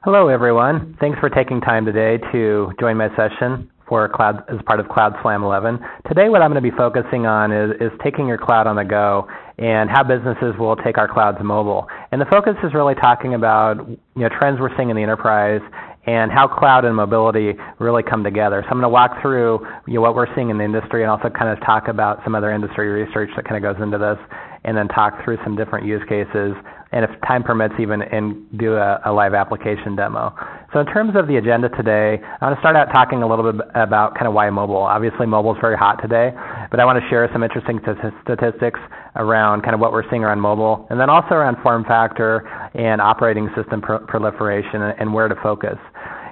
Hello, everyone. Thanks for taking time today to join my session for cloud as part of Cloud Slam 11. Today, what I'm going to be focusing on is taking your cloud on the go and how businesses will take our cloud to mobile. And the focus is really talking about trends we're seeing in the enterprise and how cloud and mobility really come together. So I'm going to walk through what we're seeing in the industry and also kind of talk about some other industry research that kind of goes into this, and then talk through some different use cases, and if time permits even, and do a live application demo. So in terms of the agenda today, I want to start out talking a little bit about kind of why mobile. Obviously mobile is very hot today, but I want to share some interesting statistics around kind of what we're seeing around mobile, and then also around form factor and operating system proliferation and where to focus.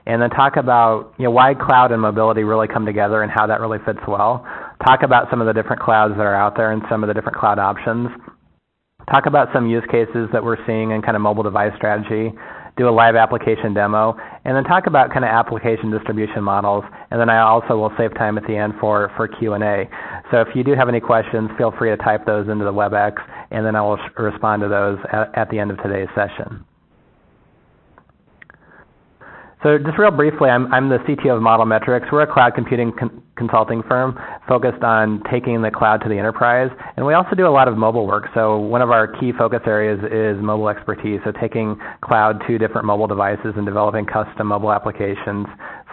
And then talk about why cloud and mobility really come together and how that really fits well. Talk about some of the different clouds that are out there and some of the different cloud options. Talk about some use cases that we're seeing in kind of mobile device strategy. Do a live application demo, and then talk about kind of application distribution models. And then I also will save time at the end for Q&A. So if you do have any questions, feel free to type those into the WebEx, and then I will respond to those at the end of today's session. So just real briefly, I'm the CTO of Model Metrics. We're a cloud computing consulting firm focused on taking the cloud to the enterprise. And we also do a lot of mobile work. So one of our key focus areas is mobile expertise, so taking cloud to different mobile devices and developing custom mobile applications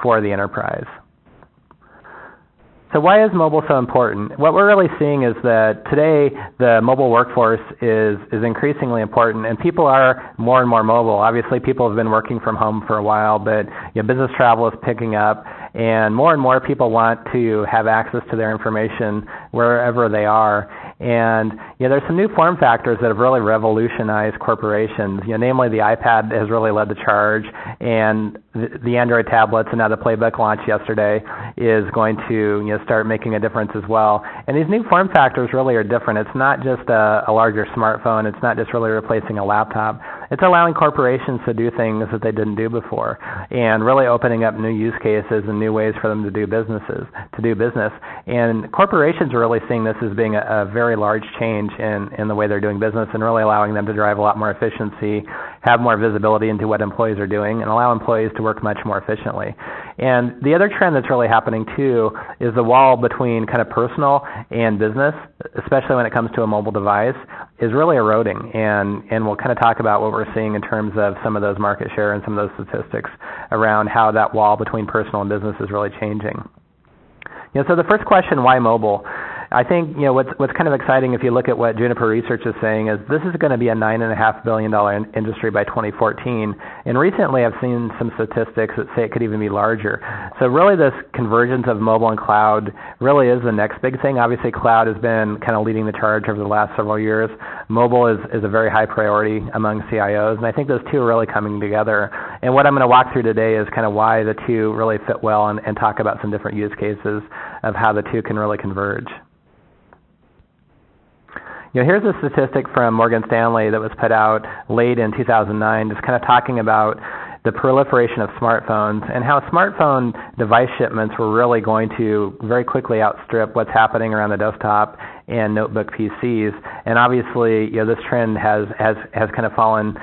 for the enterprise. So why is mobile so important? What we're really seeing is that today the mobile workforce is increasingly important, and people are more and more mobile. Obviously people have been working from home for a while, but business travel is picking up, and more people want to have access to their information wherever they are. And there's some new form factors that have really revolutionized corporations. Namely, the iPad has really led the charge, and the Android tablets, and now the Playbook launched yesterday, is going to start making a difference as well. And these new form factors really are different. It's not just a larger smartphone. It's not just really replacing a laptop. It's allowing corporations to do things that they didn't do before, and really opening up new use cases and new ways for them to do business. And corporations are really seeing this as being a very large change in the way they're doing business, and really allowing them to drive a lot more efficiency, have more visibility into what employees are doing, and allow employees to work much more efficiently. And the other trend that's really happening too is the wall between kind of personal and business, especially when it comes to a mobile device, is really eroding. And we'll kind of talk about what we're seeing in terms of some of those market share and some of those statistics around how that wall between personal and business is really changing. So the first question, why mobile? I think what's kind of exciting, if you look at what Juniper Research is saying, is this is going to be a $9.5 billion industry by 2014. And recently I've seen some statistics that say it could even be larger. So really this convergence of mobile and cloud really is the next big thing. Obviously cloud has been kind of leading the charge over the last several years. Mobile is a very high priority among CIOs, and I think those two are really coming together. And what I'm going to walk through today is kind of why the two really fit well, and talk about some different use cases of how the two can really converge. Here's a statistic from Morgan Stanley that was put out late in 2009, just kind of talking about the proliferation of smartphones and how smartphone device shipments were really going to very quickly outstrip what's happening around the desktop and notebook PCs. And obviously, this trend has kind of fallen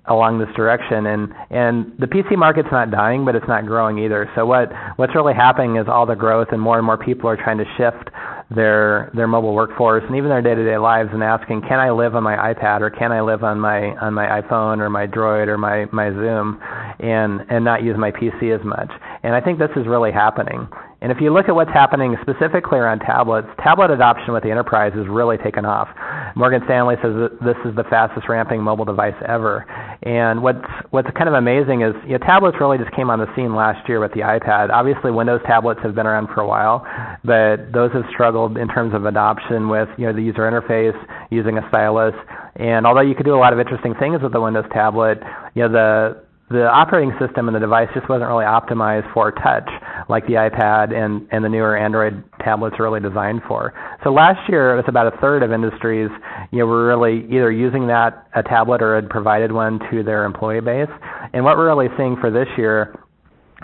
along this direction, and the PC market's not dying, but it's not growing either. So what's really happening is all the growth, and more people are trying to shift their mobile workforce and even their day-to-day lives, and asking, can I live on my iPad, or can I live on my iPhone or my Droid or my Zoom and not use my PC as much? And I think this is really happening. And if you look at what's happening specifically around tablets, tablet adoption with the enterprise has really taken off. Morgan Stanley says that this is the fastest ramping mobile device ever. And what's kind of amazing is tablets really just came on the scene last year with the iPad. Obviously Windows tablets have been around for a while, but those have struggled in terms of adoption with the user interface, using a stylus. And although you could do a lot of interesting things with the Windows tablet, the operating system and the device just wasn't really optimized for touch like the iPad and the newer Android tablets are really designed for. So last year, it was about a third of industries were really either using a tablet or had provided one to their employee base. And what we're really seeing for this year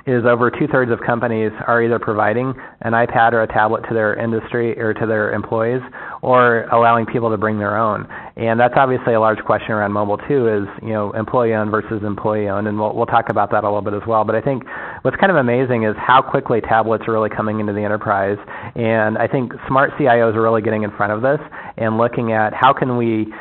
is over 2/3 of companies are either providing an iPad or a tablet to their industry or to their employees, or allowing people to bring their own. And that's obviously a large question around mobile too, is employee-owned versus employee-owned, and we'll talk about that a little bit as well. But I think what's kind of amazing is how quickly tablets are really coming into the enterprise, and I think smart CIOs are really getting in front of this and looking at how can we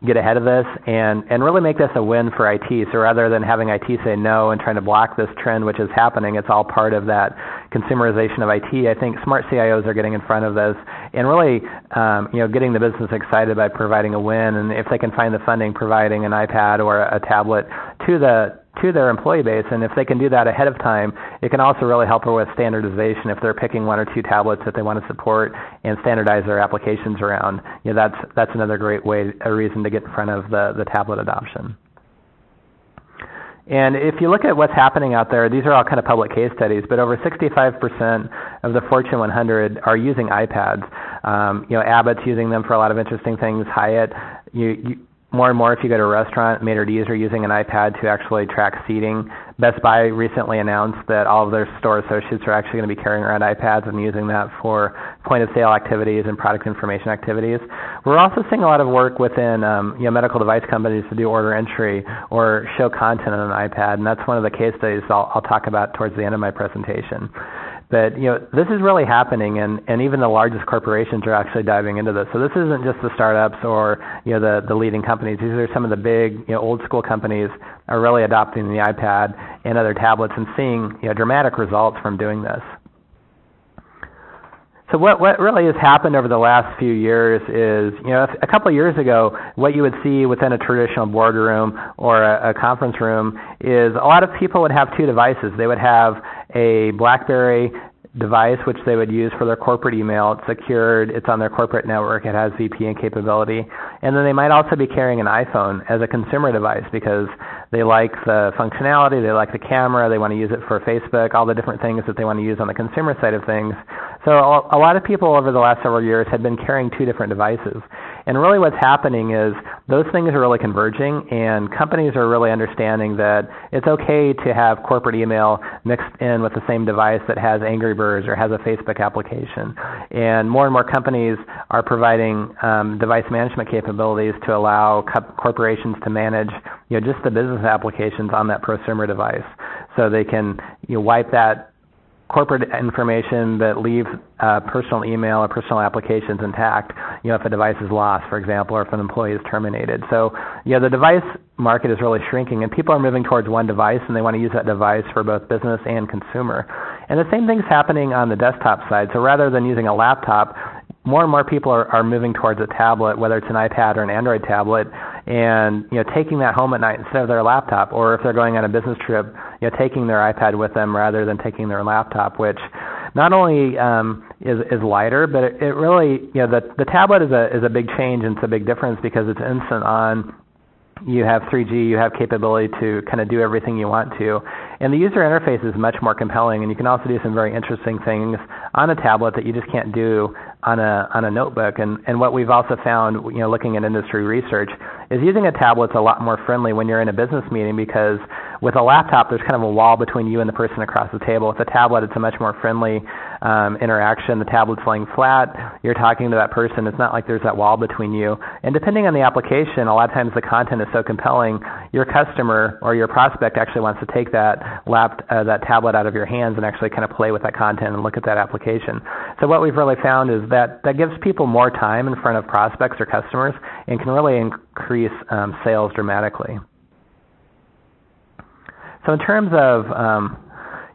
get ahead of this and really make this a win for IT. So rather than having IT say no and trying to block this trend, which is happening, it's all part of that consumerization of IT. I think smart CIOs are getting in front of this and really getting the business excited by providing a win, and if they can find the funding, providing an iPad or a tablet to their employee base. And if they can do that ahead of time, it can also really help her with standardization if they're picking one or two tablets that they want to support and standardize their applications around. That's another great reason to get in front of the tablet adoption. And if you look at what's happening out there, these are all kind of public case studies, but over 65% of the Fortune 100 are using iPads. Abbott's using them for a lot of interesting things. Hyatt, more and more, if you go to a restaurant, Maitre D's are using an iPad to actually track seating. Best Buy recently announced that all of their store associates are actually going to be carrying around iPads and using that for point-of-sale activities and product information activities. We're also seeing a lot of work within medical device companies to do order entry or show content on an iPad, and that's one of the case studies I'll talk about towards the end of my presentation. But this is really happening, and even the largest corporations are actually diving into this. So this isn't just the startups or the leading companies. These are some of the big old school companies are really adopting the iPad and other tablets and seeing dramatic results from doing this. So what really has happened over the last few years is, a couple of years ago, what you would see within a traditional boardroom or a conference room is a lot of people would have two devices. They would have a BlackBerry device, which they would use for their corporate email. It's secured, it's on their corporate network, it has VPN capability. And then they might also be carrying an iPhone as a consumer device because they like the functionality, they like the camera, they want to use it for Facebook, all the different things that they want to use on the consumer side of things. So a lot of people over the last several years have been carrying two different devices. And really what's happening is those things are really converging, and companies are really understanding that it's okay to have corporate email mixed in with the same device that has Angry Birds or has a Facebook application. And more companies are providing device management capabilities to allow corporations to manage just the business applications on that prosumer device. So they can wipe that corporate information but leave personal email or personal applications intact, if a device is lost, for example, or if an employee is terminated. So, the device market is really shrinking, and people are moving towards one device, and they want to use that device for both business and consumer. And the same thing's happening on the desktop side. So rather than using a laptop, more and more people are moving towards a tablet, whether it's an iPad or an Android tablet, and taking that home at night instead of their laptop, or if they're going on a business trip, taking their iPad with them rather than taking their laptop, which not only is lighter, but it really the tablet is a big change, and it's a big difference because it's instant on. You have 3G, you have capability to kind of do everything you want to. And the user interface is much more compelling, and you can also do some very interesting things on a tablet that you just can't do on a notebook. And what we've also found, looking at industry research, is using a tablet's a lot more friendly when you're in a business meeting, because with a laptop, there's kind of a wall between you and the person across the table. With a tablet, it's a much more friendly interaction. The tablet's laying flat. You're talking to that person. It's not like there's that wall between you. And depending on the application, a lot of times the content is so compelling, your customer or your prospect actually wants to take that tablet out of your hands and actually kind of play with that content and look at that application. So what we've really found is that gives people more time in front of prospects or customers and can really increase sales dramatically. So in terms of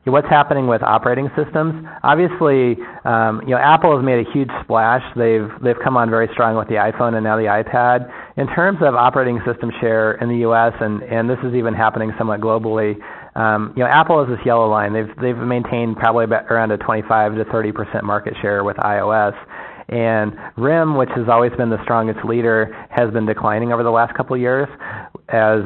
what's happening with operating systems, obviously, Apple has made a huge splash. They've come on very strong with the iPhone and now the iPad. In terms of operating system share in the U.S., and this is even happening somewhat globally, Apple is this yellow line. They've maintained probably about around a 25 to 30% market share with iOS. And RIM, which has always been the strongest leader, has been declining over the last couple of years as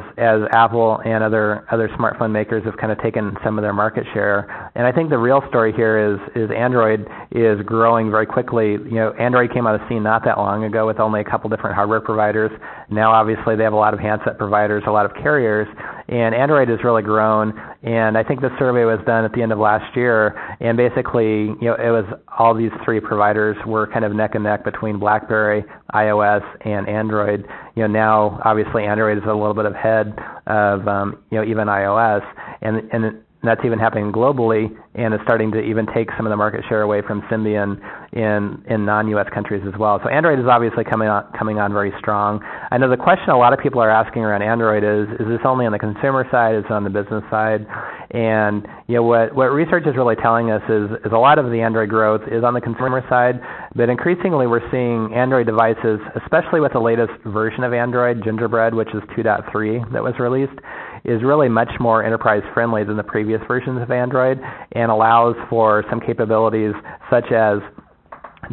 Apple and other smartphone makers have kind of taken some of their market share. And I think the real story here is Android is growing very quickly. Android came out of the scene not that long ago with only a couple different hardware providers. Now, obviously, they have a lot of handset providers, a lot of carriers, and Android has really grown. And I think the survey was done at the end of last year, and basically, it was all these three providers were kind of neck and neck between BlackBerry, iOS, and Android. Now obviously Android is a little bit ahead of even iOS, and that's even happening globally, and is starting to even take some of the market share away from Symbian in non-US countries as well. So Android is obviously coming on very strong. I know the question a lot of people are asking around Android is this only on the consumer side, is it on the business side? And what research is really telling us is a lot of the Android growth is on the consumer side, but increasingly we're seeing Android devices, especially with the latest version of Android, Gingerbread, which is 2.3 that was released, is really much more enterprise friendly than the previous versions of Android, and allows for some capabilities such as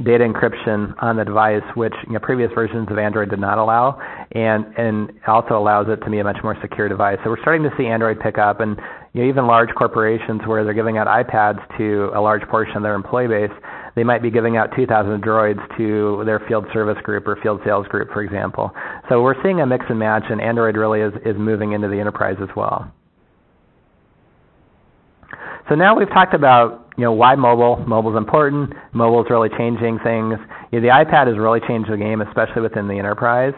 data encryption on the device, which previous versions of Android did not allow, and also allows it to be a much more secure device. So we're starting to see Android pick up, and even large corporations where they're giving out iPads to a large portion of their employee base, they might be giving out 2,000 droids to their field service group or field sales group, for example. So we're seeing a mix and match, and Android really is moving into the enterprise as well. So now we've talked about why mobile. Mobile's important. Mobile's really changing things. The iPad has really changed the game, especially within the enterprise.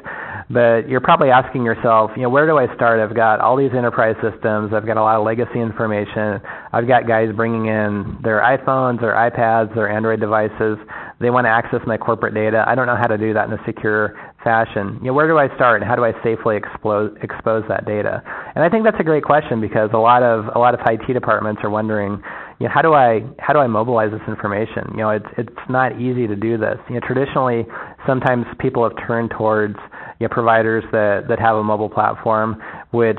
But you're probably asking yourself, where do I start? I've got all these enterprise systems. I've got a lot of legacy information. I've got guys bringing in their iPhones, their iPads, their Android devices. They want to access my corporate data. I don't know how to do that in a secure fashion. Where do I start, and how do I safely expose that data? And I think that's a great question, because a lot of IT departments are wondering, how do I mobilize this information? It's not easy to do this. Traditionally, sometimes people have turned towards providers that have a mobile platform, which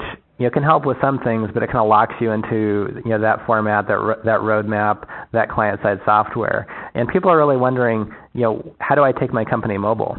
can help with some things, but it kind of locks you into that format, that roadmap, that client-side software. And people are really wondering, how do I take my company mobile?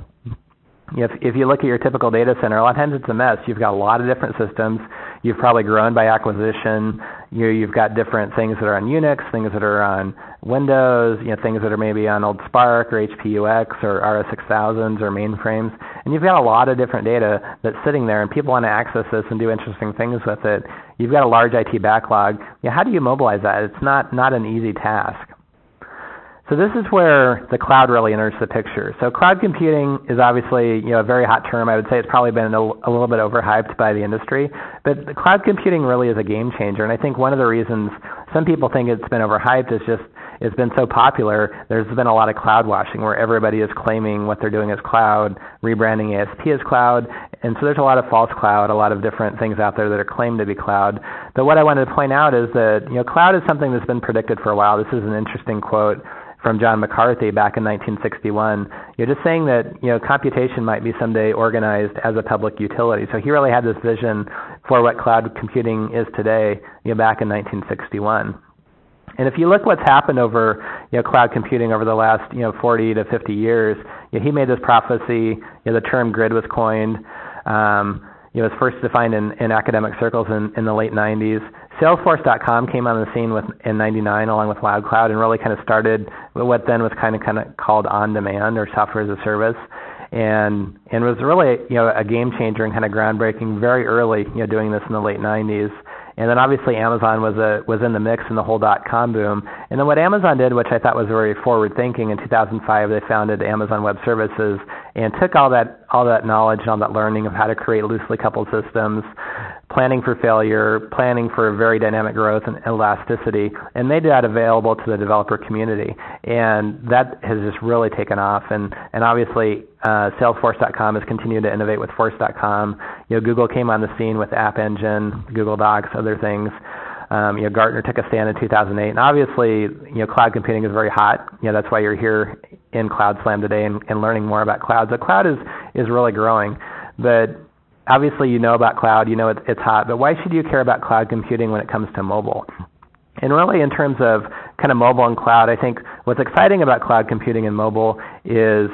If you look at your typical data center, a lot of times it's a mess. You've got a lot of different systems. You've probably grown by acquisition. You've got different things that are on Unix, things that are on Windows, things that are maybe on old Spark or HPUX or RS6000s or mainframes. And you've got a lot of different data that's sitting there, and people want to access this and do interesting things with it. You've got a large IT backlog. How do you mobilize that? It's not an easy task. So this is where the cloud really enters the picture. So cloud computing is obviously a very hot term. I would say it's probably been a little bit overhyped by the industry, but the cloud computing really is a game changer. And I think one of the reasons some people think it's been overhyped is just it's been so popular. There's been a lot of cloud washing where everybody is claiming what they're doing as cloud, rebranding ASP as cloud, and so there's a lot of false cloud, a lot of different things out there that are claimed to be cloud. But what I wanted to point out is that cloud is something that's been predicted for a while. This is an interesting quote from John McCarthy back in 1961, just saying that computation might be someday organized as a public utility. So he really had this vision for what cloud computing is today, back in 1961. And if you look what's happened over cloud computing over the last 40 to 50 years, he made this prophecy. The term grid was coined. It was first defined in academic circles in the late 90s. Salesforce.com came on the scene in 99 along with Loud Cloud, and really kind of started what then was kind of called on-demand or software as a service, and was really a game changer and kind of groundbreaking very early, doing this in the late 90s. And then obviously Amazon was in the mix in the whole .com boom. And then what Amazon did, which I thought was very forward-thinking, in 2005 they founded Amazon Web Services and took all that knowledge and all that learning of how to create loosely coupled systems, planning for failure, planning for very dynamic growth and elasticity, and made that available to the developer community. And that has just really taken off. And obviously Salesforce.com has continued to innovate with Force.com. Google came on the scene with App Engine, Google Docs, other things. Gartner took a stand in 2008. And obviously, cloud computing is very hot. That's why you're here in Cloud Slam today and learning more about cloud. So cloud is really growing. But obviously, about cloud, it's hot. But why should you care about cloud computing when it comes to mobile? And really, in terms of kind of mobile and cloud, I think what's exciting about cloud computing and mobile is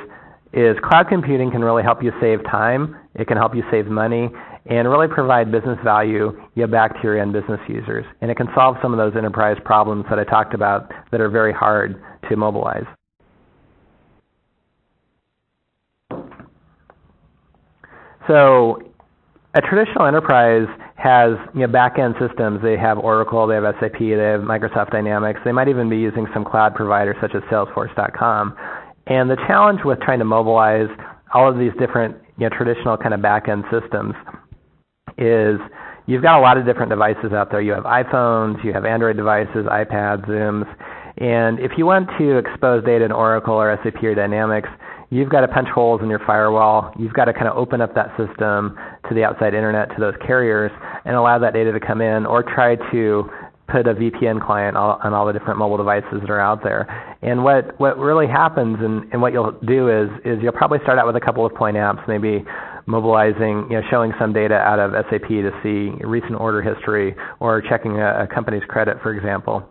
cloud computing can really help you save time. It can help you save money and really provide business value back to your end business users. And it can solve some of those enterprise problems that I talked about that are very hard to mobilize. So a traditional enterprise has back-end systems. They have Oracle, they have SAP, they have Microsoft Dynamics. They might even be using some cloud providers such as Salesforce.com. And the challenge with trying to mobilize all of these different traditional kind of back-end systems is you've got a lot of different devices out there. You have iPhones, you have Android devices, iPads, Zooms. And if you want to expose data in Oracle or SAP or Dynamics, you've got to punch holes in your firewall. You've got to kind of open up that system to the outside internet, to those carriers, and allow that data to come in, or try to put a VPN client on all the different mobile devices that are out there. And what really happens, and what you'll do is you'll probably start out with a couple of point apps, maybe mobilizing, showing some data out of SAP to see recent order history, or checking a company's credit, for example.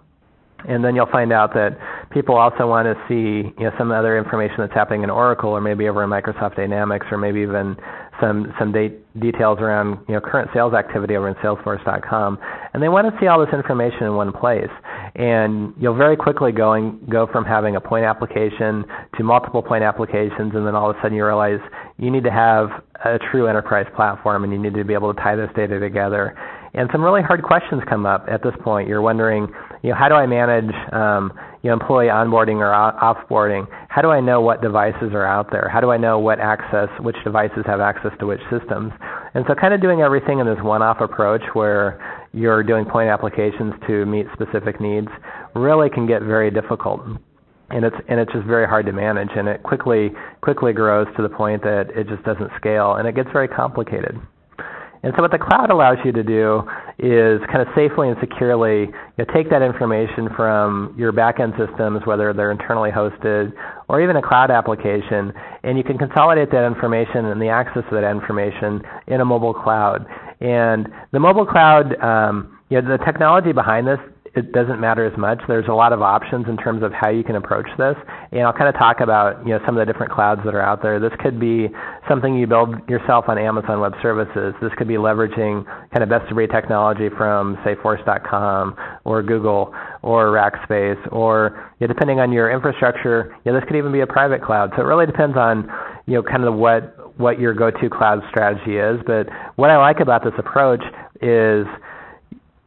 And then you'll find out that people also want to see some other information that's happening in Oracle, or maybe over in Microsoft Dynamics, or maybe even some details around current sales activity over in Salesforce.com. And they want to see all this information in one place. And you'll very quickly go from having a point application to multiple point applications, and then all of a sudden you realize you need to have a true enterprise platform, and you need to be able to tie this data together. And some really hard questions come up at this point. You're wondering, how do I manage employee onboarding or offboarding? How do I know what devices are out there? How do I know which devices have access to which systems? And so kind of doing everything in this one-off approach where you're doing point applications to meet specific needs really can get very difficult. And it's just very hard to manage, and it quickly grows to the point that it just doesn't scale, and it gets very complicated. And so what the cloud allows you to do is kind of safely and securely take that information from your back-end systems, whether they're internally hosted or even a cloud application, and you can consolidate that information and the access to that information in a mobile cloud. And the mobile cloud, the technology behind this, it doesn't matter as much. There's a lot of options in terms of how you can approach this, and I'll kind of talk about some of the different clouds that are out there. This could be something you build yourself on Amazon Web Services. This could be leveraging kind of best-of-breed technology from, say, Force.com or Google or Rackspace, or depending on your infrastructure, this could even be a private cloud. So it really depends on kind of what your go-to cloud strategy is. But what I like about this approach is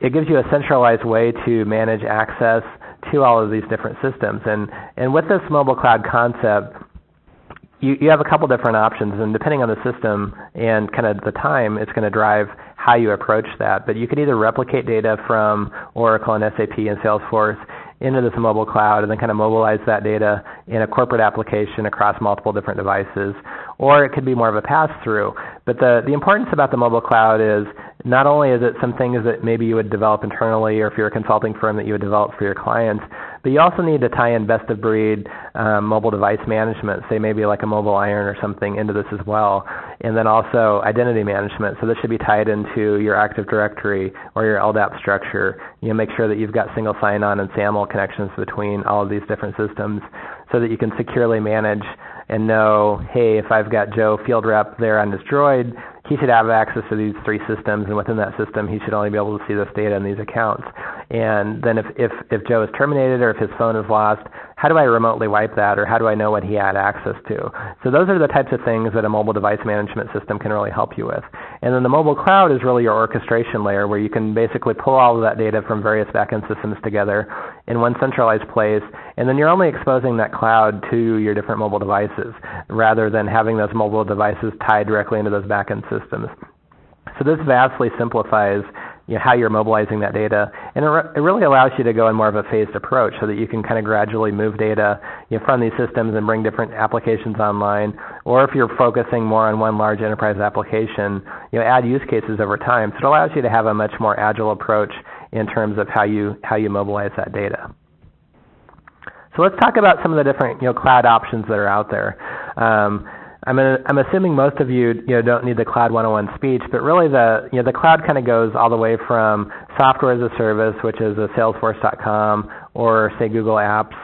it gives you a centralized way to manage access to all of these different systems. And with this mobile cloud concept, you have a couple different options, and depending on the system and kind of the time, it's going to drive how you approach that. But you could either replicate data from Oracle and SAP and Salesforce into this mobile cloud and then kind of mobilize that data in a corporate application across multiple different devices, or it could be more of a pass-through. But the importance about the mobile cloud is not only is it some things that maybe you would develop internally, or if you're a consulting firm that you would develop for your clients, but you also need to tie in best-of-breed mobile device management, say maybe like a mobile iron or something, into this as well. And then also identity management. So this should be tied into your Active Directory or your LDAP structure. Make sure that you've got single sign-on and SAML connections between all of these different systems so that you can securely manage and know, hey, if I've got Joe field rep there on this droid, he should have access to these three systems, and within that system, he should only be able to see this data in these accounts. And then if Joe is terminated or if his phone is lost, how do I remotely wipe that, or how do I know what he had access to? So those are the types of things that a mobile device management system can really help you with. And then the mobile cloud is really your orchestration layer, where you can basically pull all of that data from various backend systems together in one centralized place, and then you're only exposing that cloud to your different mobile devices, rather than having those mobile devices tied directly into those backend systems. So this vastly simplifies how you're mobilizing that data, and it really allows you to go in more of a phased approach so that you can kind of gradually move data from these systems and bring different applications online, or if you're focusing more on one large enterprise application, add use cases over time. So it allows you to have a much more agile approach in terms of how you mobilize that data. So let's talk about some of the different cloud options that are out there. I'm assuming most of you don't need the Cloud 101 speech, but really the cloud kind of goes all the way from software as a service, which is a Salesforce.com or say Google Apps,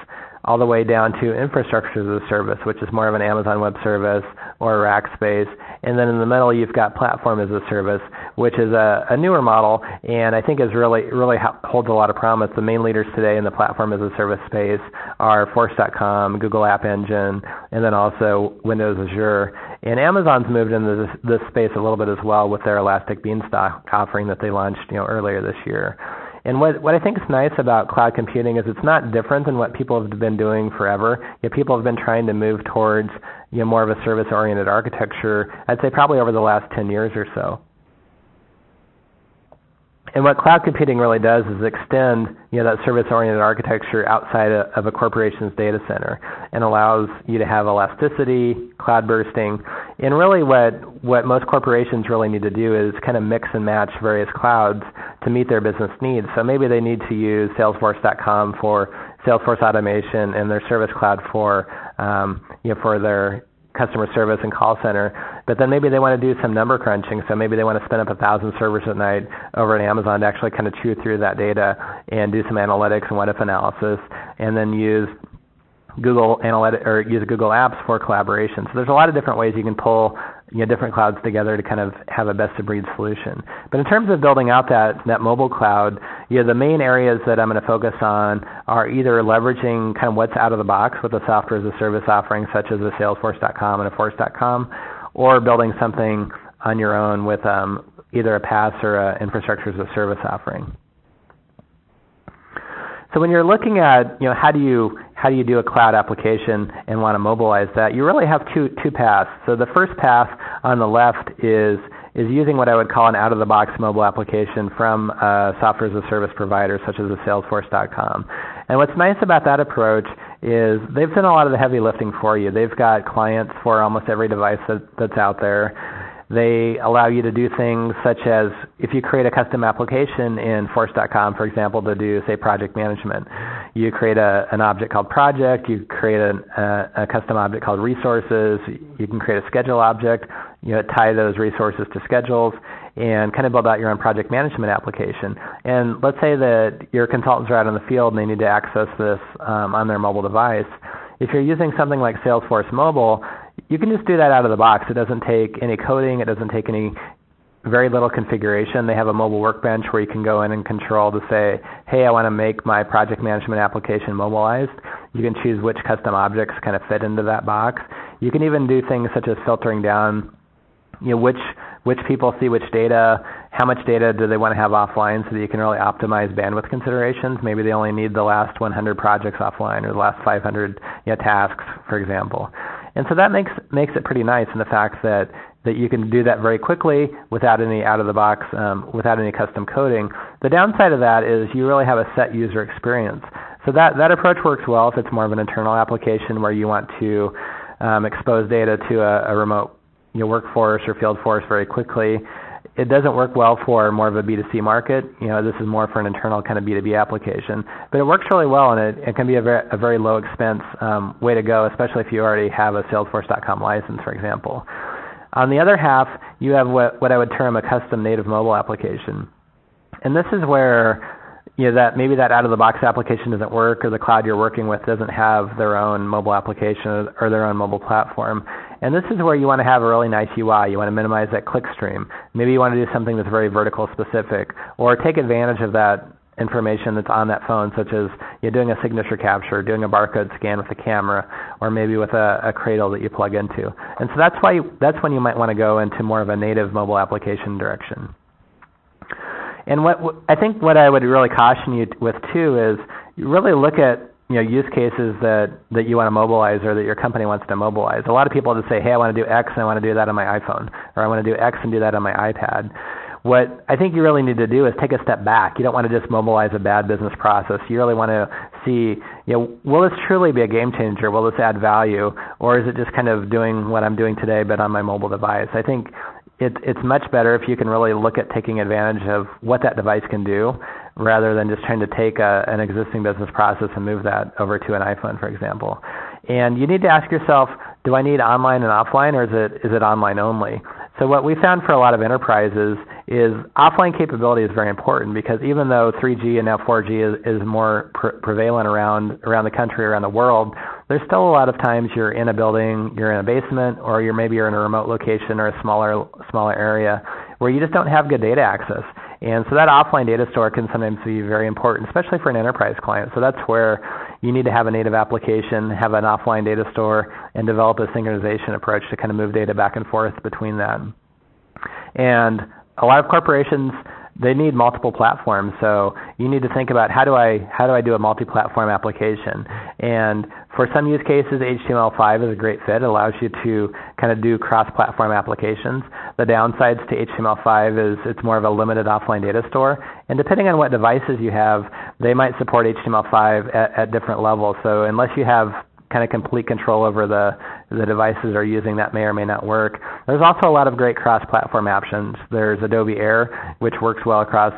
all the way down to infrastructure as a service, which is more of an Amazon Web Service or Rackspace. And then in the middle, you've got platform as a service, which is a newer model, and I think is really holds a lot of promise. The main leaders today in the platform as a service space are Force.com, Google App Engine, and then also Windows Azure. And Amazon's moved into this space a little bit as well with their Elastic Beanstalk offering that they launched, earlier this year. And what I think is nice about cloud computing is it's not different than what people have been doing forever. People have been trying to move towards more of a service-oriented architecture, I'd say probably over the last 10 years or so. And what cloud computing really does is extend that service-oriented architecture outside of a corporation's data center and allows you to have elasticity, cloud bursting, and really what most corporations really need to do is kind of mix and match various clouds to meet their business needs. So maybe they need to use Salesforce.com for Salesforce automation and their Service Cloud for for their customer service and call center, but then maybe they want to do some number crunching, so maybe they want to spin up 1,000 servers at night over at Amazon to actually kind of chew through that data and do some analytics and what-if analysis, and then use Google Analytics or use Google Apps for collaboration. So there's a lot of different ways you can pull different clouds together to kind of have a best-of-breed solution. But in terms of building out that mobile cloud, the main areas that I'm going to focus on are either leveraging kind of what's out of the box with a software as a service offering such as a Salesforce.com and a Force.com, or building something on your own with either a PaaS or an infrastructure as a service offering. So when you're looking at how do you do a cloud application and want to mobilize that, you really have two paths. So the first path on the left is using what I would call an out-of-the-box mobile application from a software as a service provider such as a Salesforce.com. And what's nice about that approach is they've done a lot of the heavy lifting for you. They've got clients for almost every device that's out there. They allow you to do things such as if you create a custom application in Force.com, for example, to do, say, project management. You create an object called project. You create a custom object called resources. You can create a schedule object. Tie those resources to schedules and kind of build out your own project management application. And let's say that your consultants are out in the field and they need to access this on their mobile device. If you're using something like Salesforce Mobile, you can just do that out of the box. It doesn't take any coding. It doesn't take very little configuration. They have a mobile workbench where you can go in and control to say, hey, I want to make my project management application mobilized. You can choose which custom objects kind of fit into that box. You can even do things such as filtering down which people see which data, how much data do they want to have offline so that you can really optimize bandwidth considerations. Maybe they only need the last 100 projects offline or the last 500 tasks, for example. And so that makes it pretty nice in the fact that you can do that very quickly without any out-of-the-box, without any custom coding. The downside of that is you really have a set user experience. So that approach works well if it's more of an internal application where you want to expose data to a remote workforce or field force very quickly. It doesn't work well for more of a B2C market. This is more for an internal kind of B2B application. But it works really well, and it can be a very low expense way to go, especially if you already have a Salesforce.com license, for example. On the other half, you have what I would term a custom native mobile application. And this is where that maybe that out-of-the-box application doesn't work, or the cloud you're working with doesn't have their own mobile application or their own mobile platform. And this is where you want to have a really nice UI. You want to minimize that clickstream. Maybe you want to do something that's very vertical specific, or take advantage of that information that's on that phone, such as doing a signature capture, doing a barcode scan with a camera, or maybe with a cradle that you plug into. And so that's when you might want to go into more of a native mobile application direction. And I think what I would really caution you with too is you really look at use cases that you want to mobilize or that your company wants to mobilize. A lot of people just say, hey, I want to do X and I want to do that on my iPhone, or I want to do X and do that on my iPad. What I think you really need to do is take a step back. You don't want to just mobilize a bad business process. You really want to see, will this truly be a game changer? Will this add value? Or is it just kind of doing what I'm doing today but on my mobile device? I think it's much better if you can really look at taking advantage of what that device can do rather than just trying to take an existing business process and move that over to an iPhone, for example. And you need to ask yourself, do I need online and offline, or is it online only? So what we found for a lot of enterprises is offline capability is very important, because even though 3G and now 4G is more prevalent around the country, around the world, there's still a lot of times you're in a building, you're in a basement, or you're in a remote location or a smaller area where you just don't have good data access. And so that offline data store can sometimes be very important, especially for an enterprise client. So that's where you need to have a native application, have an offline data store, and develop a synchronization approach to kind of move data back and forth between that. And a lot of corporations, they need multiple platforms, so you need to think about how do I do a multi-platform application. And for some use cases, HTML5 is a great fit. It allows you to kind of do cross-platform applications. The downsides to HTML5 is it's more of a limited offline data store, and depending on what devices you have, they might support HTML5 at different levels. So unless you have kind of complete control over the devices are using, that may or may not work. There's also a lot of great cross-platform options. There's Adobe Air, which works well across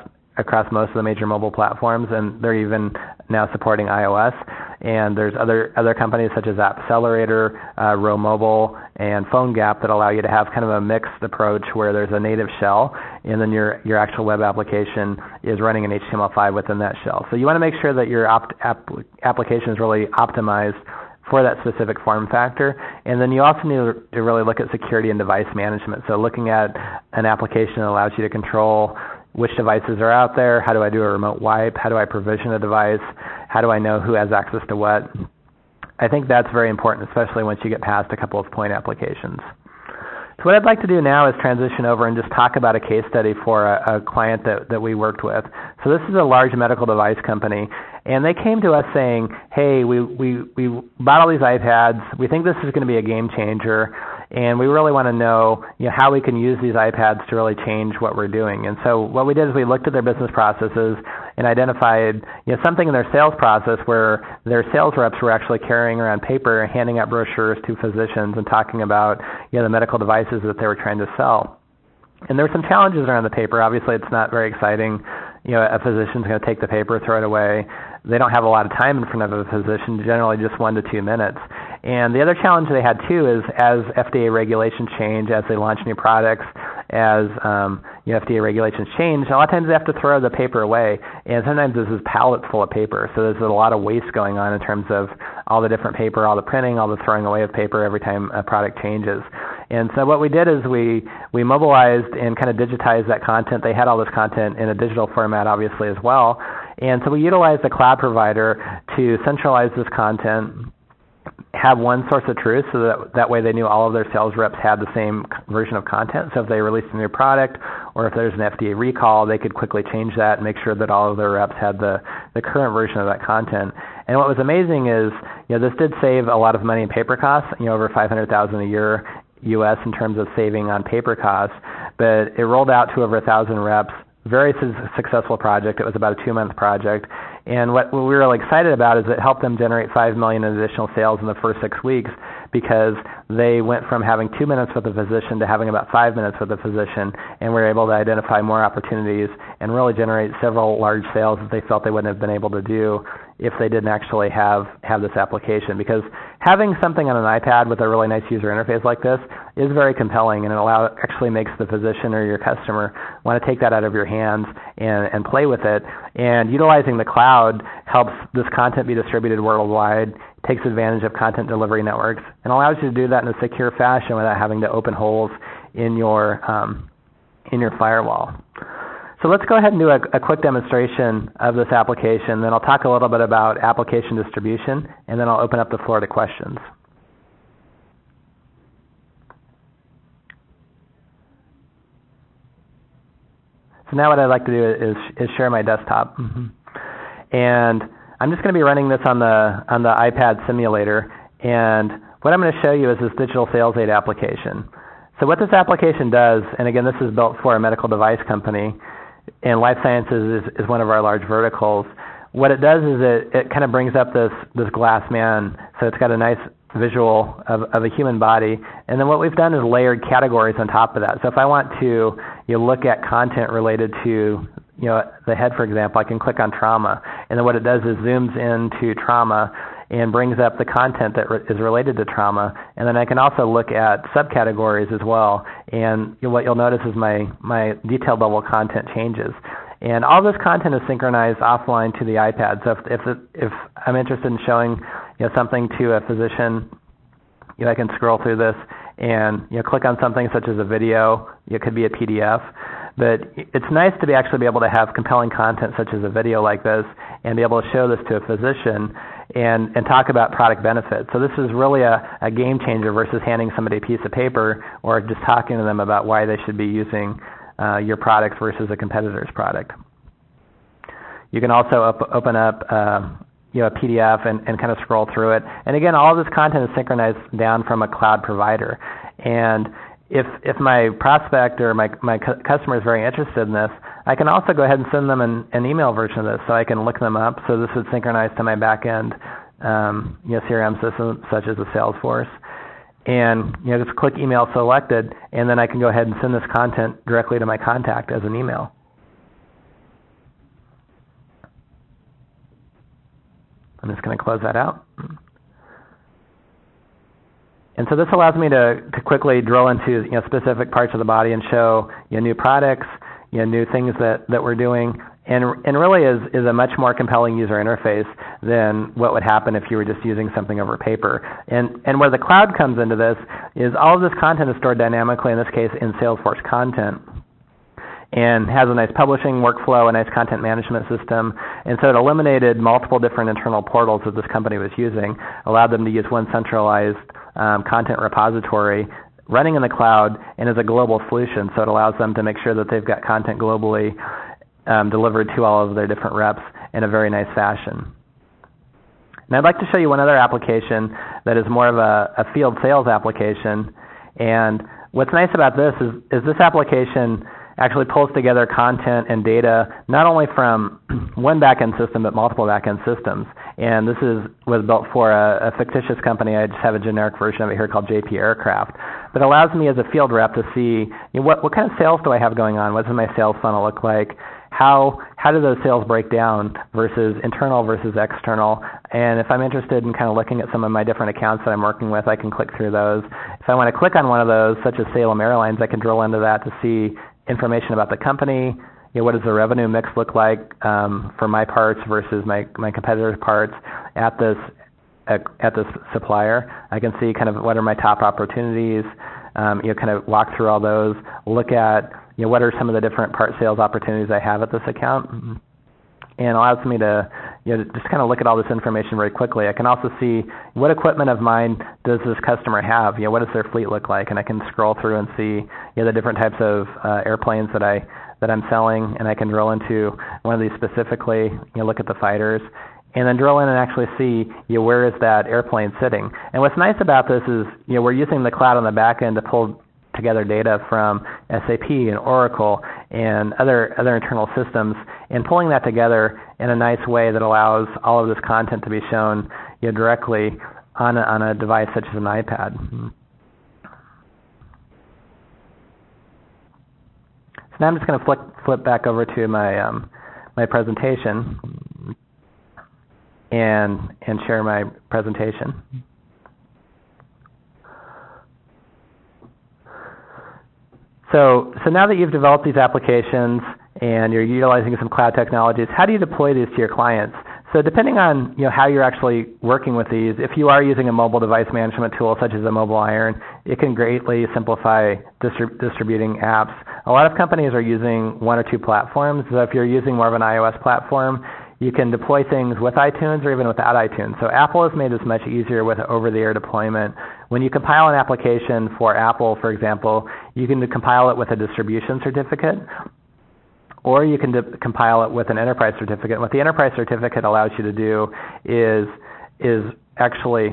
most of the major mobile platforms, and they're even now supporting iOS. And there's other companies such as Accelerator, Row Mobile, and PhoneGap that allow you to have kind of a mixed approach where there's a native shell, and then your actual web application is running in HTML5 within that shell. So you want to make sure that your application is really optimized for that specific form factor. And then you also need to really look at security and device management. So looking at an application that allows you to control which devices are out there, how do I do a remote wipe, how do I provision a device, how do I know who has access to what. I think that's very important, especially once you get past a couple of point applications. So what I'd like to do now is transition over and just talk about a case study for a client that we worked with. So this is a large medical device company, and they came to us saying, hey, we bought all these iPads, we think this is going to be a game changer, and we really want to know, how we can use these iPads to really change what we're doing. And so what we did is we looked at their business processes and identified something in their sales process where their sales reps were actually carrying around paper and handing out brochures to physicians and talking about the medical devices that they were trying to sell. And there were some challenges around the paper. Obviously, it's not very exciting. A physician's going to take the paper, throw it away. They don't have a lot of time in front of a physician, generally just 1 to 2 minutes. And the other challenge they had too is as FDA regulations change, as they launch new products, as FDA regulations change, a lot of times they have to throw the paper away. And sometimes this is pallets full of paper. So there's a lot of waste going on in terms of all the different paper, all the printing, all the throwing away of paper every time a product changes. And so what we did is we mobilized and kind of digitized that content. They had all this content in a digital format, obviously, as well. And so we utilized a cloud provider to centralize this content, have one source of truth, so that way they knew all of their sales reps had the same version of content. So if they released a new product or if there's an FDA recall, they could quickly change that and make sure that all of their reps had the current version of that content. And what was amazing is, this did save a lot of money in paper costs, over $500,000 a year U.S. in terms of saving on paper costs, but it rolled out to over 1,000 reps. Very successful project. It was about a 2-month project. And what we were really excited about is it helped them generate $5 million in additional sales in the first 6 weeks because they went from having 2 minutes with a physician to having about 5 minutes with a physician, and were able to identify more opportunities and really generate several large sales that they felt they wouldn't have been able to do if they didn't actually have this application. Because having something on an iPad with a really nice user interface like this is very compelling, and it actually makes the physician or your customer want to take that out of your hands and play with it. And utilizing the cloud helps this content be distributed worldwide, takes advantage of content delivery networks, and allows you to do that in a secure fashion without having to open holes in your firewall. So let's go ahead and do a quick demonstration of this application. Then I'll talk a little bit about application distribution, and then I'll open up the floor to questions. So now what I'd like to do is share my desktop. And I'm just going to be running this on the iPad simulator. And what I'm going to show you is this digital sales aid application. So what this application does, and again, this is built for a medical device company, and life sciences is one of our large verticals. What it does is it kind of brings up this glass man, so it's got a nice visual of a human body. And then what we've done is layered categories on top of that. So if I want to look at content related to the head, for example, I can click on trauma. And then what it does is zooms into trauma and brings up the content that is related to trauma. And then I can also look at subcategories as well. And what you'll notice is my detailed level content changes. And all this content is synchronized offline to the iPad. So if I'm interested in showing something to a physician, I can scroll through this and click on something such as a video. It could be a PDF. But it's nice to actually be able to have compelling content such as a video like this and be able to show this to a physician. and talk about product benefits. So this is really a game changer versus handing somebody a piece of paper or just talking to them about why they should be using your product versus a competitor's product. You can also open up a PDF and kind of scroll through it. And again, all of this content is synchronized down from a cloud provider. And if my prospect or my customer is very interested in this, I can also go ahead and send them an email version of this, so I can look them up. So this would synchronize to my back-end CRM system, such as a Salesforce. And just click email selected, and then I can go ahead and send this content directly to my contact as an email. I'm just going to close that out. And so this allows me to quickly drill into specific parts of the body and show new products, new things that we're doing, and really is a much more compelling user interface than what would happen if you were just using something over paper. And where the cloud comes into this is all of this content is stored dynamically, in this case in Salesforce Content, and has a nice publishing workflow, a nice content management system. And so it eliminated multiple different internal portals that this company was using, allowed them to use one centralized content repository running in the cloud and as a global solution. So it allows them to make sure that they've got content globally delivered to all of their different reps in a very nice fashion. And I'd like to show you one other application that is more of a field sales application. And what's nice about this is this application actually pulls together content and data not only from one back-end system but multiple back-end systems. And this was built for a fictitious company. I just have a generic version of it here called JP Aircraft. But it allows me as a field rep to see what kind of sales do I have going on? What does my sales funnel look like? How do those sales break down versus internal versus external? And if I'm interested in kind of looking at some of my different accounts that I'm working with, I can click through those. If I want to click on one of those, such as Salem Airlines, I can drill into that to see information about the company. What does the revenue mix look like for my parts versus my competitors' parts at this supplier? I can see kind of what are my top opportunities. Kind of walk through all those. Look at what are some of the different part sales opportunities I have at this account, and allows me to just kind of look at all this information very quickly. I can also see what equipment of mine does this customer have. What does their fleet look like, and I can scroll through and see the different types of airplanes that I'm selling, and I can drill into one of these specifically. Look at the fighters, and then drill in and actually see where is that airplane sitting. And what's nice about this is we're using the cloud on the back end to pull together data from SAP and Oracle and other internal systems, and pulling that together in a nice way that allows all of this content to be shown directly on a device such as an iPad. So now I'm just going to flip back over to my presentation and share my presentation. So now that you've developed these applications and you're utilizing some cloud technologies, how do you deploy these to your clients? So depending on how you're actually working with these, if you are using a mobile device management tool such as a mobile iron, it can greatly simplify distributing apps. A lot of companies are using one or two platforms. So if you're using more of an iOS platform, you can deploy things with iTunes or even without iTunes. So Apple has made this much easier with over-the-air deployment. When you compile an application for Apple, for example, you can compile it with a distribution certificate, or you can compile it with an enterprise certificate. What the enterprise certificate allows you to do is actually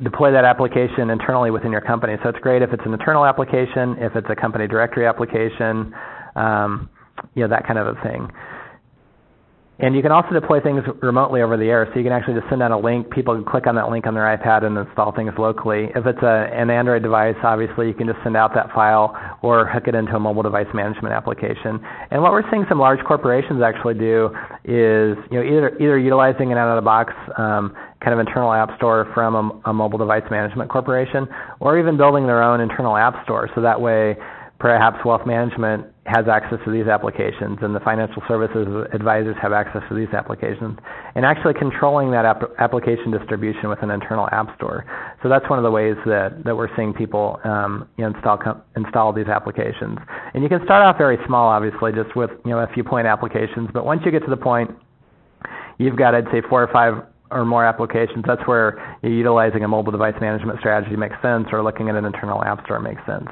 deploy that application internally within your company. So it's great if it's an internal application, if it's a company directory application, that kind of a thing. And you can also deploy things remotely over the air, so you can actually just send out a link. People can click on that link on their iPad and install things locally. If it's an Android device, obviously you can just send out that file or hook it into a mobile device management application. And what we're seeing some large corporations actually do is either utilizing an out-of-the-box kind of internal app store from a mobile device management corporation, or even building their own internal app store. So that way, perhaps wealth management has access to these applications, and the financial services advisors have access to these applications, and actually controlling that application distribution with an internal app store. So that's one of the ways that we're seeing people install these applications. And you can start off very small, obviously, just with a few point applications. But once you get to the point, you've got, I'd say, 4 or 5 or more applications. That's where you're utilizing a mobile device management strategy makes sense, or looking at an internal app store makes sense.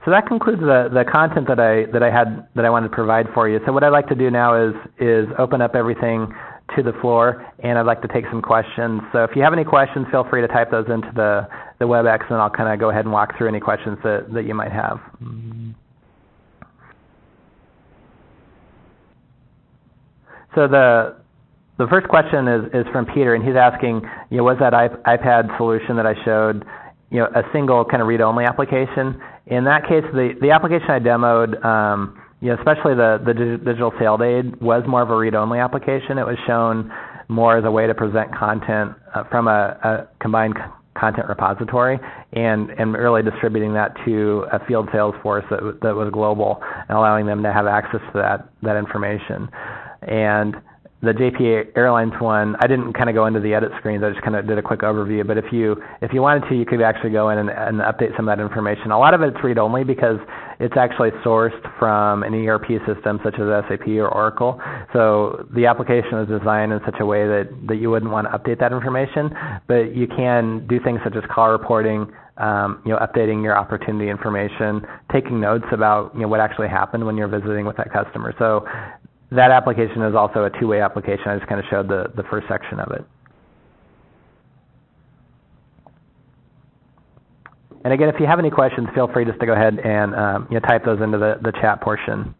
So that concludes the content that I wanted to provide for you. So what I'd like to do now is open up everything to the floor, and I'd like to take some questions. So if you have any questions, feel free to type those into the WebEx, and I'll kind of go ahead and walk through any questions that you might have. So the first question is from Peter, and he's asking, was that iPad solution that I showed, a single kind of read-only application? In that case, the application I demoed, especially the digital sales aid, was more of a read-only application. It was shown more as a way to present content from a combined content repository, and really distributing that to a field sales force that was global, and allowing them to have access to that information. And the JP Airlines one, I didn't kind of go into the edit screens. I just kind of did a quick overview. But if you wanted to, you could actually go in and update some of that information. A lot of it's read-only because it's actually sourced from an ERP system such as SAP or Oracle. So the application is designed in such a way that you wouldn't want to update that information. But you can do things such as call reporting, updating your opportunity information, taking notes about what actually happened when you're visiting with that customer. So that application is also a two-way application. I just kind of showed the first section of it. And again, if you have any questions, feel free just to go ahead and type those into the chat portion.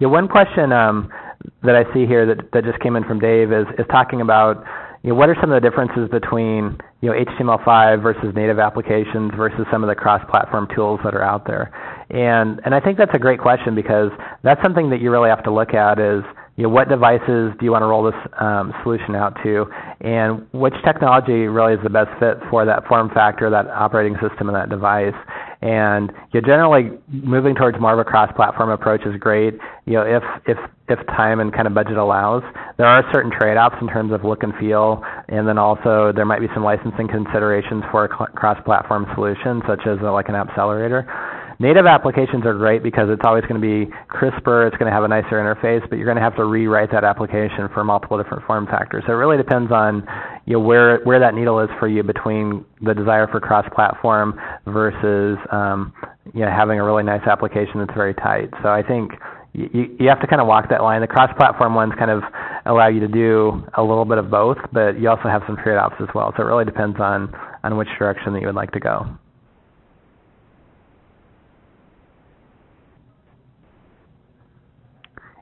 One question that I see here that just came in from Dave is talking about what are some of the differences between HTML5 versus native applications versus some of the cross-platform tools that are out there? And I think that's a great question, because that's something that you really have to look at is what devices do you want to roll this solution out to, and which technology really is the best fit for that form factor, that operating system, and that device. And generally moving towards more of a cross-platform approach is great, if time and kind of budget allows. There are certain trade-offs in terms of look and feel, and then also there might be some licensing considerations for a cross-platform solution, such as like an Appcelerator. Native applications are great because it's always going to be crisper, it's going to have a nicer interface, but you're going to have to rewrite that application for multiple different form factors. So it really depends on where that needle is for you between the desire for cross-platform versus having a really nice application that's very tight. So I think you have to kind of walk that line. The cross-platform ones kind of allow you to do a little bit of both, but you also have some trade-offs as well. So it really depends on which direction that you would like to go.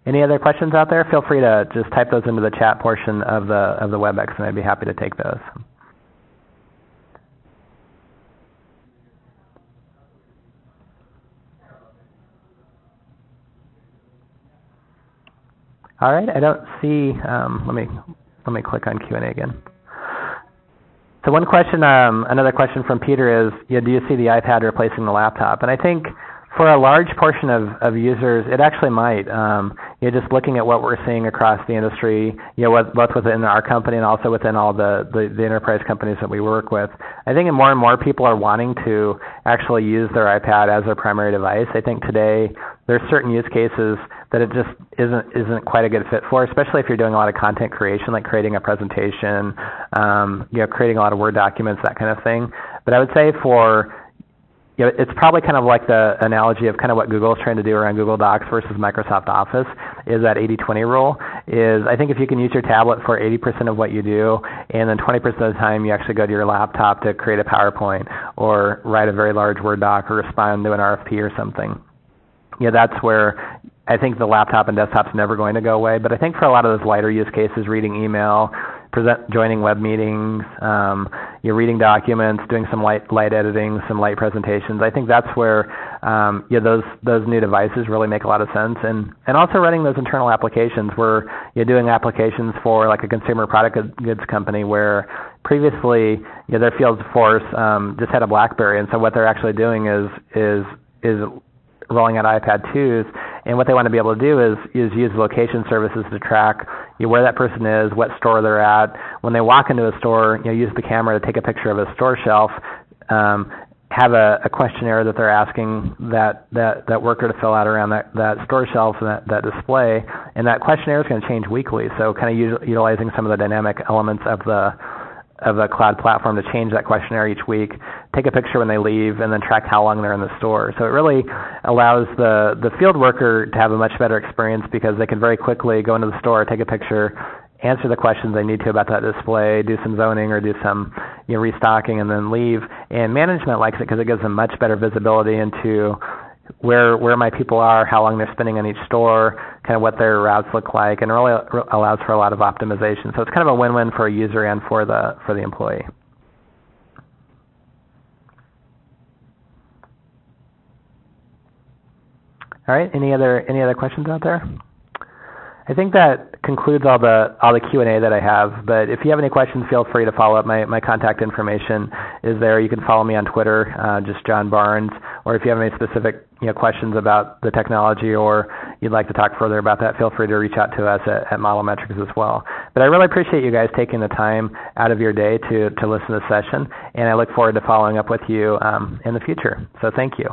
Any other questions out there? Feel free to just type those into the chat portion of the WebEx, and I'd be happy to take those. All right, I don't see. Let me click on Q&A again. So one question, another question from Peter is, do you see the iPad replacing the laptop? And I think for a large portion of users, it actually might. Just looking at what we're seeing across the industry, both within our company and also within all the enterprise companies that we work with, I think more and more people are wanting to actually use their iPad as their primary device. I think today there's certain use cases that it just isn't quite a good fit for, especially if you're doing a lot of content creation, like creating a presentation, creating a lot of Word documents, that kind of thing. But I would say it's probably kind of like the analogy of kind of what Google is trying to do around Google Docs versus Microsoft Office, is that 80-20 rule. I think if you can use your tablet for 80% of what you do, and then 20% of the time you actually go to your laptop to create a PowerPoint or write a very large Word doc or respond to an RFP or something, that's where I think the laptop and desktop's never going to go away. But I think for a lot of those lighter use cases, reading email, joining web meetings, you're reading documents, doing some light editing, some light presentations, I think that's where those new devices really make a lot of sense. And also running those internal applications where you're doing applications for like a consumer product goods company where previously their field force just had a BlackBerry, and so what they're actually doing is rolling out iPad 2s, and what they want to be able to do is use location services to track where that person is, what store they're at. When they walk into a store, use the camera to take a picture of a store shelf, have a questionnaire that they're asking that worker to fill out around that store shelf and that display, and that questionnaire is going to change weekly. So kind of utilizing some of the dynamic elements of the cloud platform to change that questionnaire each week, take a picture when they leave, and then track how long they're in the store. So it really allows the field worker to have a much better experience because they can very quickly go into the store, take a picture, answer the questions they need to about that display, do some zoning or do some restocking, and then leave. And management likes it because it gives them much better visibility into where my people are, how long they're spending in each store, kind of what their routes look like, and really allows for a lot of optimization. So it's kind of a win-win for a user and for the employee. All right, any other questions out there? I think that concludes all the Q&A that I have, but if you have any questions, feel free to follow up. My contact information is there. You can follow me on Twitter, just John Barnes, or if you have any specific questions about the technology or you'd like to talk further about that, feel free to reach out to us at Model Metrics as well. But I really appreciate you guys taking the time out of your day to listen to this session, and I look forward to following up with you in the future. So thank you.